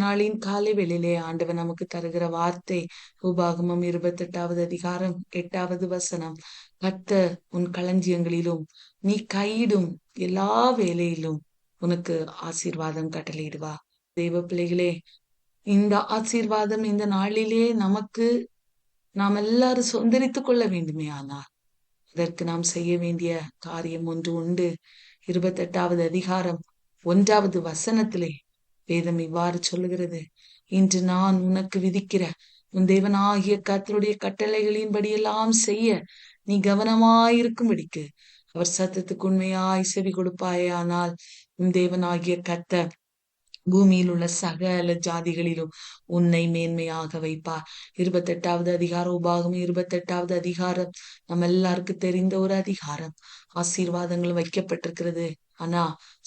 நாளின் காலை வேளையிலே ஆண்டவர் நமக்கு தருகிற வார்த்தை உபாகமம் 28வது அதிகாரம் 8வது வசனம். கர்த்தர் உன் களஞ்சியங்களிலும் நீ கையிடும் எல்லா வேலையிலும் உனக்கு ஆசீர்வாதம் கட்டளையிடுவா. தெய்வ பிள்ளைகளே, இந்த ஆசீர்வாதம் இந்த நாளிலே நமக்கு நாம் எல்லாரும் சொந்தரித்துக் கொள்ள வேண்டுமே. ஆனால் அதற்கு நாம் செய்ய வேண்டிய காரியம் ஒன்று உண்டு. 28வது அதிகாரம் 1வது வசனத்திலே வேதம் இவ்வாறு சொல்லுகிறது: இன்று நான் உனக்கு விதிக்கிற உன் தேவனாகிய கர்த்தருடைய கட்டளைகளின்படியெல்லாம் செய்ய நீ கவனமாயிருக்கும்படிக்கு அவர் சத்தத்துக்கு உண்மையாய் செவி கொடுப்பாயானால் உன் தேவனாகிய கர்த்தர் பூமியில் உள்ள சகல ஜாதிகளிலும் உன்னை மேன்மையாக வைப்பார். 28வது அதிகாரம், உபாகமம் 28வது அதிகாரம் நம்ம எல்லாருக்கும் தெரிந்த ஒரு அதிகாரம். ஆசீர்வாதங்களும் வைக்கப்பட்டிருக்கிறது, ஆனா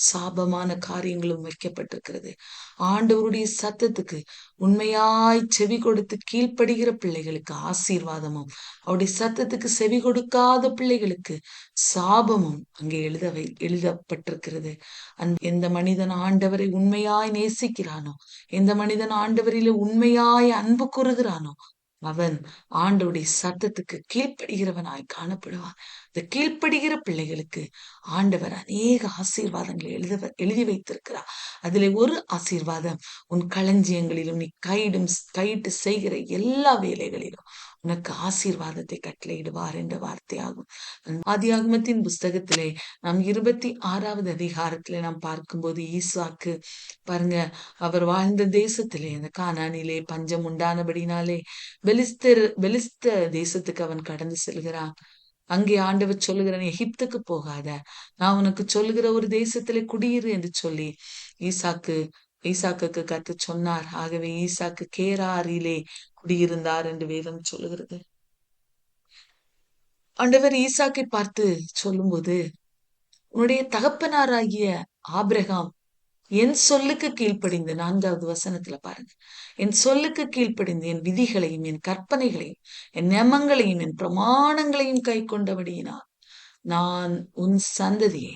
சாபமான காரியங்களும் வைக்கப்பட்டிருக்கிறது. ஆண்டவருடைய சத்தத்துக்கு உண்மையாய் செவி கொடுத்து கீழ்ப்படுகிற பிள்ளைகளுக்கு ஆசீர்வாதமும், அவருடைய சத்தத்துக்கு செவி கொடுக்காத பிள்ளைகளுக்கு சாபமும் அங்கே எழுதப்பட்டிருக்கிறது. எந்த மனிதன் ஆண்டவரை உண்மையாய் நேசிக்கிறானோ, எந்த மனிதன் ஆண்டவரிலே உண்மையாய் அன்பு கூறுகிறானோ, அவன் ஆண்டவருடைய சத்தத்துக்கு கீழ்ப்படுகிறவனாய் காணப்படுவான். இந்த கீழ்ப்படுகிற பிள்ளைகளுக்கு ஆண்டவர் அநேக ஆசீர்வாதங்களை எழுதி வைத்திருக்கிறார். அதிலே ஒரு ஆசீர்வாதம், உன் களஞ்சியங்களிலும் நீ கையிட்டு செய்கிற எல்லா வேலைகளிலும் உனக்கு ஆசீர்வாதத்தை கட்டளையிடுவார் என்ற வார்த்தையாகும். ஆதியாகமத்தின் புஸ்தகத்திலே நாம் 26வது அதிகாரத்திலே நாம் பார்க்கும்போது, ஈசாக்கு பாருங்க, அவர் வாழ்ந்த தேசத்திலே அந்த கானானிலே பஞ்சம் உண்டானபடினாலே பெலிஸ்த தேசத்துக்கு அவன் கடந்து செல்கிறான். அங்கே ஆண்டவர் சொல்லுகிறான், எகிப்துக்கு போகாத, நான் உனக்கு சொல்லுகிற ஒரு தேசத்திலே குடியிரு என்று சொல்லி ஈசாக்குக்கு கர்த்தர் சொன்னார். ஆகவே ஈசாக்கு கேராரிலே குடியிருந்தார் என்று வேதம் சொல்லுகிறது. ஆண்டவர் ஈசாக்கை பார்த்து சொல்லும்போது, உன்னுடைய தகப்பனாராகிய ஆபிரகாம் என் சொல்லுக்கு கீழ்ப்படிந்து, 4வது வசனத்துல பாருங்க, என் சொல்லுக்கு கீழ்ப்படிந்து என் விதிகளையும் என் கற்பனைகளையும் என் நியமங்களையும் என் பிரமாணங்களையும் கை கொண்டபடியினால் நான் உன் சந்ததியை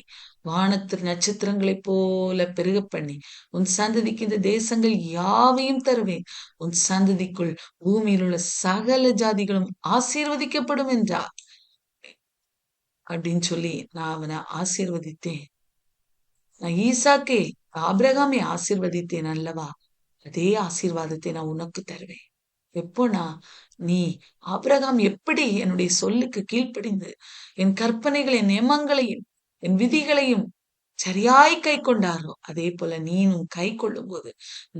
வானத்து நட்சத்திரங்களைப் போல பெருக பண்ணி உன் சந்ததிக்கு இந்த தேசங்கள் யாவையும் தருவேன். உன் சந்ததிக்குள் பூமியில் உள்ள சகல ஜாதிகளும் ஆசீர்வதிக்கப்படும் என்றார் அப்படின்னு சொல்லி நான் அவனை ஆசீர்வதித்தேன். நான் ஈசாக்கை ஆபிரகாமை ஆசீர்வதித்தேன் அல்லவா, அதே ஆசீர்வாதத்தை நான் உனக்கு தருவேன். எப்போனா, நீ ஆபிரகாம் எப்படி என்னுடைய சொல்லுக்கு கீழ்ப்படிந்து என் கற்பனைகளை, நியமங்களையும் என் விதிகளையும் சரியாய் கை கொண்டாரோ, அதே போல நீனும் கை கொள்ளும் போது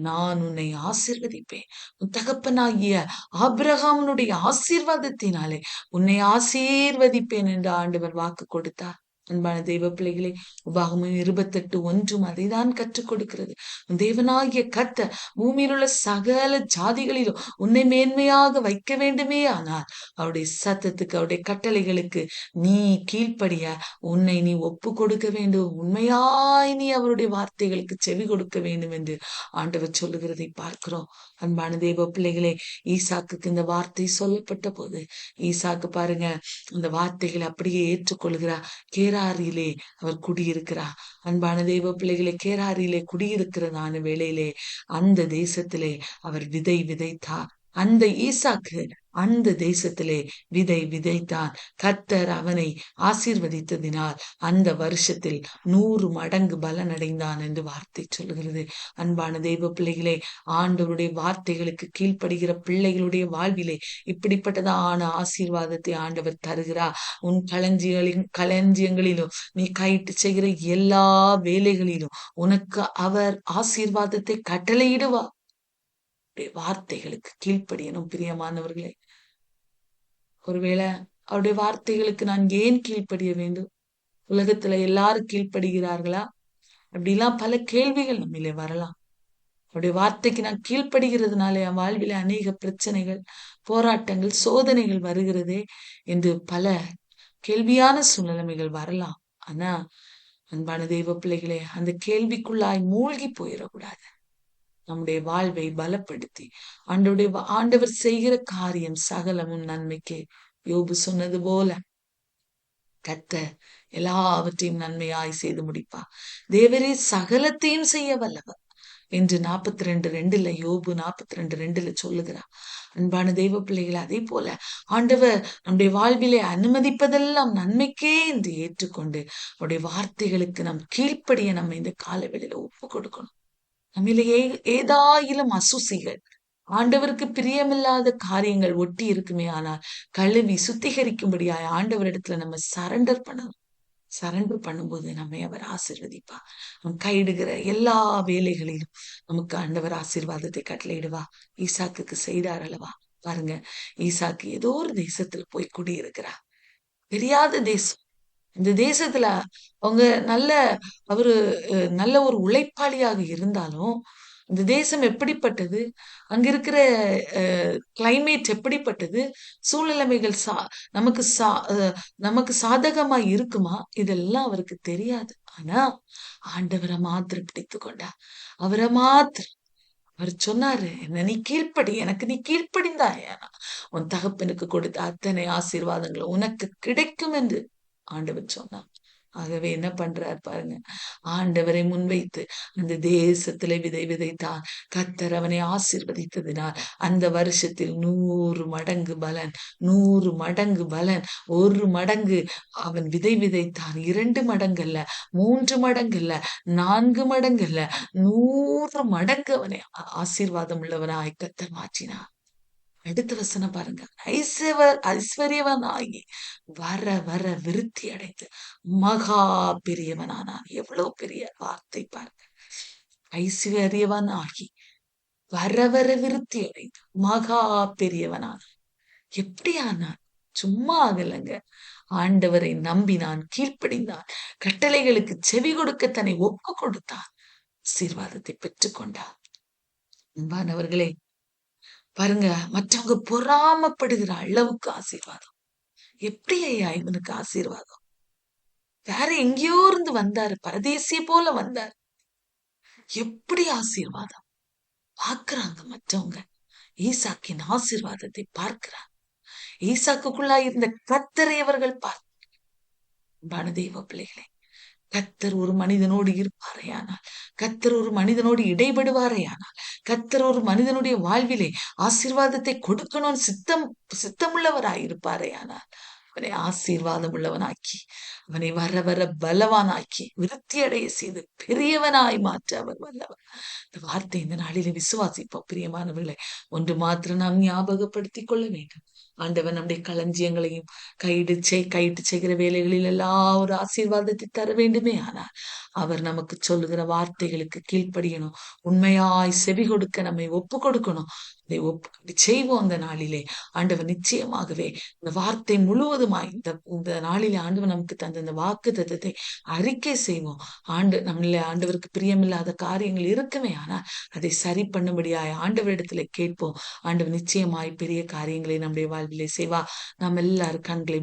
நான் உன்னை ஆசீர்வதிப்பேன். உன் தகப்பனாகிய ஆபிரகாமுடைய ஆசீர்வாதத்தினாலே உன்னை ஆசீர்வதிப்பேன் என்று ஆண்டவர் வாக்கு கொடுத்தார். அன்பான தெய்வ பிள்ளைகளே, உபாகமம் 28:1 அதைதான் கற்றுக் கொடுக்கிறது. தேவனாகிய கர்த்தர் பூமியில் உள்ள சகல ஜாதிகளிலும் உன்னை மேன்மையாக வைக்க வேண்டுமே. ஆனால் அவருடைய சத்தத்துக்கு, அவருடைய கட்டளைகளுக்கு நீ கீழ்ப்படிய உன்னை நீ ஒப்பு கொடுக்க வேண்டும். உண்மையாய் நீ அவருடைய வார்த்தைகளுக்கு செவி கொடுக்க வேண்டும் என்று ஆண்டவர் சொல்லுகிறதை பார்க்கிறோம். அன்பான தெய்வ பிள்ளைகளே, ஈசாக்குக்கு இந்த வார்த்தை சொல்லப்பட்ட போது ஈசாக்கு பாருங்க, இந்த வார்த்தைகளை அப்படியே ஏற்றுக்கொள்கிறார். கேராரிலே அவர் குடியிருக்கிறார். அன்பான தெய்வ பிள்ளைகளே, கேராரிலே குடியிருக்கிறதான வேளையிலே அந்த தேசத்திலே அவர் விதை விதைத்தார். அந்த ஈசாக்கு அந்த தேசத்திலே விதை விதைத்தான். கர்த்தர் அவனை ஆசீர்வதித்ததினால் அந்த வருஷத்தில் 100 மடங்கு பலனடைந்தான் என்று வார்த்தை சொல்லுகிறது. அன்பான தெய்வ பிள்ளைகளே, ஆண்டவருடைய வார்த்தைகளுக்கு கீழ்ப்படுகிற பிள்ளைகளுடைய வாழ்விலே இப்படிப்பட்டதான ஆசீர்வாதத்தை ஆண்டவர் தருகிறார். உன் களஞ்சியங்களிலும் நீ கையிட்டு செய்கிற எல்லா வேலைகளிலும் உனக்கு அவர் ஆசீர்வாதத்தை கட்டளையிடுவார். வார்த்தைகளுக்கு கீழ்ப்படியணும். பிரியமானவர்களே, ஒருவேளை அவருடைய வார்த்தைகளுக்கு நான் ஏன் கீழ்ப்படிய வேண்டும்? உலகத்துல எல்லாரும் கீழ்ப்படுகிறார்களா? அப்படிலாம் பல கேள்விகள் நம்மிலே வரலாம். அவருடைய வார்த்தைக்கு நான் கீழ்ப்படுகிறதுனால என் வாழ்வில அநேக பிரச்சனைகள், போராட்டங்கள், சோதனைகள் வருகிறதே என்று பல கேள்வியான சூழ்நிலைமைகள் வரலாம். ஆனா அன்பான தெய்வ பிள்ளைகளே, அந்த கேள்விக்குள்ளாய் மூழ்கி போயிடக்கூடாது. நம்முடைய வாழ்வை பலப்படுத்தி ஆண்டவர் செய்கிற காரியம் சகலமும் நன்மைக்கு. யோபு சொன்னது போல கர்த்தர் எல்லாவற்றையும் நன்மையாய் செய்து முடிப்பார். தேவரே சகலத்தையும் செய்ய வல்லவர். என்று 42:2 யோபு 42:2 சொல்லுகிறார். அன்பான தெய்வ பிள்ளைகளை, அதே போல ஆண்டவர் நம்முடைய வாழ்விலே அனுமதிப்பதெல்லாம் நன்மைக்கே என்று ஏற்றுக்கொண்டு அவருடைய வார்த்தைகளுக்கு நாம் கீழ்ப்படிய நம்ம இந்த காலவெளியில ஒப்பு கொடுக்கணும். நம்மிலே ஏதாயிலும் அசுசிகள், ஆண்டவருக்கு பிரியமில்லாத காரியங்கள் ஒட்டி இருக்குமே ஆனால் கழுவி சுத்திகரிக்கும்படியாய் ஆண்டவரிடத்துல நம்ம சரண்டர் பண்ணணும். சரண்டர் பண்ணும்போது நம்மை அவர் ஆசீர்வதிப்பார். நம் கையிடுகிற எல்லா வேலைகளிலும் நமக்கு ஆண்டவர் ஆசீர்வாதத்தை கட்டளையிடுவா. ஈசாக்குக்கு செய்தார் அல்லவா? பாருங்க, ஈசாக்கு ஏதோ ஒரு தேசத்துல போய் குடியிருக்கிறார். தெரியாத தேசம். இந்த தேசத்துல அவங்க அவரு நல்ல ஒரு உழைப்பாளியாக இருந்தாலும், இந்த தேசம் எப்படிப்பட்டது, அங்க இருக்கிற கிளைமேட் எப்படிப்பட்டது, சூழ்நிலைமைகள் நமக்கு நமக்கு சாதகமா இருக்குமா, இதெல்லாம் அவருக்கு தெரியாது. ஆனா ஆண்டவரை மாத்திரம் பிடித்து கொண்டார். அவரை மாத்திரம் அவர் சொன்னாரு, என்ன நீ கீழ்ப்படி, எனக்கு நீ கீழ்ப்படிந்தாயா, உன் தகப்பனுக்கு கொடுத்த அத்தனை ஆசீர்வாதங்களும் உனக்கு கிடைக்கும் என்று ஆண்டவர் சொன்னார். ஆகவே என்ன பண்றார் பாருங்க, ஆண்டவரை முன்வைத்து அந்த தேசத்திலே விதை விதைத்தான். கர்த்தர் அவனை ஆசீர்வதித்ததினால் அந்த வருஷத்தில் 100 மடங்கு பலன், 100 மடங்கு பலன். 1 மடங்கு அவன் விதை விதைத்தான். 2 மடங்கு அல்ல, 3 மடங்கு அல்ல, 4 மடங்கு அல்ல, 100 மடங்கு அவனை ஆசீர்வாதம் உள்ளவனாய் கர்த்தர் மாற்றினார். அடுத்த வசனம் பாருங்க, ஐஸ்வர்யவன் ஆகி வர வர விருத்தி அடைந்து மகா பெரியவனானான். எவ்வளவு பெரிய வார்த்தை பாருங்க. ஐஸ்வர்யவன் ஆகி வர வர விருத்தி அடைந்து மகா பெரியவனானான். எப்படி ஆனான்? சும்மா ஆகலங்க. ஆண்டவரை நம்பினான், கீழ்ப்படிந்தான், கட்டளைகளுக்கு செவி கொடுக்க தன்னை ஒப்பு கொடுத்தான், ஆசீர்வாதத்தை பெற்றுக்கொண்டான். அன்பானவர்களே, பாருங்க, மற்றவங்க பொறாமப்படுகிற அளவுக்கு ஆசீர்வாதம். எப்படி ஐயா இவனுக்கு ஆசீர்வாதம்? வேற எங்கேயோ இருந்து வந்தாரு, பரதேசிய போல வந்தார். எப்படி ஆசீர்வாதம்? பார்க்கிறாங்க மற்றவங்க. ஈசாக்கின் ஆசீர்வாதத்தை பார்க்கிறாங்க. ஈசாக்குக்குள்ளா இருந்த கர்த்தரை அவர்கள் பார்ப்பான தெய்வ பிள்ளைகளே, கர்த்தர் ஒரு மனிதனோடு இருப்பாரேயானால், கர்த்தர் ஒரு மனிதனோடு இடைபடுவாரேயானால், கர்த்தர் ஒரு மனிதனுடைய வாழ்விலே ஆசீர்வாதத்தை கொடுக்கணும்னு சித்தமுள்ளவராய் இருப்பாரேயானால், அவனை ஆசீர்வாதம் உள்ளவனாக்கி, அவனை வர வர பலவானாக்கி, விருத்தி அடைய செய்து பெரியவனாய் மாற்ற அவர் வல்லவர். இந்த வார்த்தை இந்த நாளிலே விசுவாசிப்போம் பிரியமானவர்களே. ஒன்று மாத்திரம் நாம் ஞாபகப்படுத்திக் கொள்ள வேண்டும். ஆண்டவன் நம்முடைய களஞ்சியங்களையும் கையிட்டு செய்கிற வேலைகளில் எல்லாம் ஒரு ஆசீர்வாதத்தை தர வேண்டுமே. ஆனால் அவர் நமக்கு சொல்லுகிற வார்த்தைகளுக்கு கீழ்ப்படியணும். உண்மையாய் செவி கொடுக்க நம்மை ஒப்பு கொடுக்கணும். அதை செய்வோம். அந்த நாளிலே ஆண்டவர் நிச்சயமாகவே இந்த வார்த்தை முழுவதுமாய் இந்த நாளிலே ஆண்டவர் நமக்கு தந்த இந்த வாக்கு தத்தத்தை அறிக்கை செய்வோம். ஆண்டவருக்கு பிரியமில்லாத காரியங்கள் இருக்குமே, ஆனால் அதை சரி பண்ணும்படியாய் ஆண்டவரிடத்துல கேட்போம். ஆண்டவர் நிச்சயமாய் பெரிய காரியங்களை நம்முடைய வாழ்விலே செய்வா. நாம் எல்லாரும் கண்களை